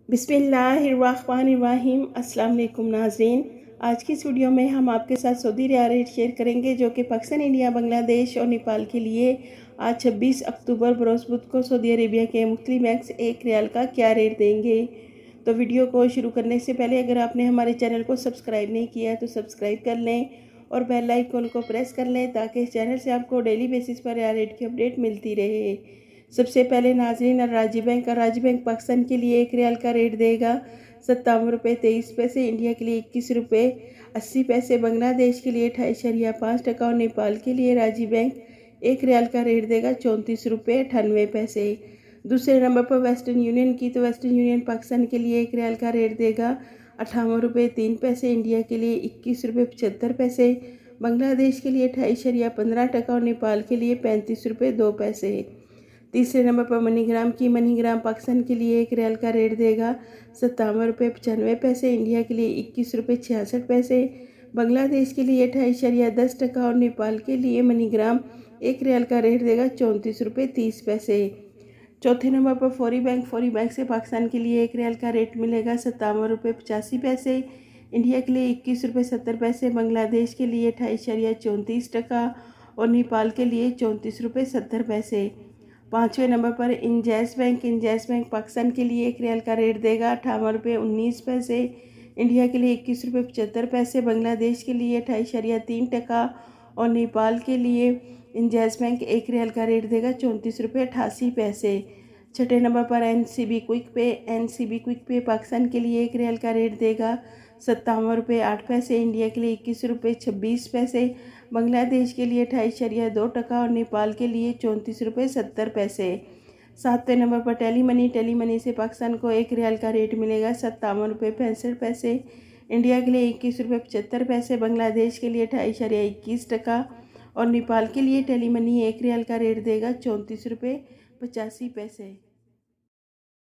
बिस्मिल्लाहिर्रहमानिर्रहीम। अस्सलाम वालेकुम नाज़रीन, आज की इस वीडियो में हम आपके साथ सऊदी रियाल रेट शेयर करेंगे जो कि पाकिस्तान, इंडिया, बांग्लादेश और नेपाल के लिए आज 26 अक्टूबर बरोज़ बुध को सऊदी अरेबिया के मुख्तलिफ बैंक्स एक रियाल का क्या रेट देंगे। तो वीडियो को शुरू करने से पहले अगर आपने हमारे चैनल को सब्सक्राइब नहीं किया है तो सब्सक्राइब कर लें और बेल आइकन को प्रेस कर लें ताकि इस चैनल से आपको डेली बेसिस पर रियाल रेट की अपडेट मिलती रहे। सबसे पहले नाज़रीन, राज्य बैंक पाकिस्तान के लिए एक रियाल का रेट देगा 57 रुपये 23 पैसे, इंडिया के लिए 21 रुपये 80 पैसे, बांग्लादेश के लिए 28.5% और नेपाल के लिए राज्य बैंक एक रियाल का रेट देगा 34 रुपये 98 पैसे। दूसरे नंबर पर वेस्टर्न यूनियन की, तो वेस्टर्न यूनियन पाकिस्तान के लिए एक रियाल का रेट देगा 58 रुपये 3 पैसे, इंडिया के लिए 21 रुपये 75 पैसे, बांग्लादेश के लिए 28.15% और नेपाल के लिए 35 रुपये 2 पैसे। तीसरे नंबर पर मनीग्राम की, मनीग्राम पाकिस्तान के लिए एक रियाल का रेट देगा 57 रुपये 95 पैसे, इंडिया के लिए 21 रुपये 66 पैसे, बांग्लादेश के लिए 28.10% और नेपाल के लिए मनीग्राम एक रियाल का रेट देगा 34 रुपये 30 पैसे। चौथे नंबर पर फौरी बैंक से पाकिस्तान के लिए एक रियाल का रेट मिलेगा 57 रुपये 85 पैसे, इंडिया के लिए 21 रुपये 70 पैसे, बांग्लादेश के लिए 28.34% और नेपाल के लिए 34 रुपये 70 पैसे। पाँचवें नंबर पर इंजैस बैंक पाकिस्तान के लिए एक रियाल का रेट देगा 58 रुपये 19 पैसे, इंडिया के लिए 21 रुपये 75 पैसे, बांग्लादेश के लिए 28.3% और नेपाल के लिए इंजैस बैंक एक रियाल का रेट देगा 34 रुपये 88 पैसे। छठे नंबर पर एनसीबी क्विक पे पाकिस्तान के लिए एक रियाल का रेट देगा 57 रुपये 8 पैसे, इंडिया के लिए 21 रुपये 26 पैसे, बांग्लादेश के लिए 28.2% और नेपाल के लिए 34 रुपये 70 पैसे। सातवें नंबर पर टेली मनी से पाकिस्तान को एक रियाल का रेट मिलेगा 57 रुपये 65 पैसे, इंडिया के लिए 21 रुपये 75 पैसे, बांग्लादेश के लिए 28.21% और नेपाल के लिए टेली मनी एक रियाल का रेट देगा 34 रुपये 85 पैसे।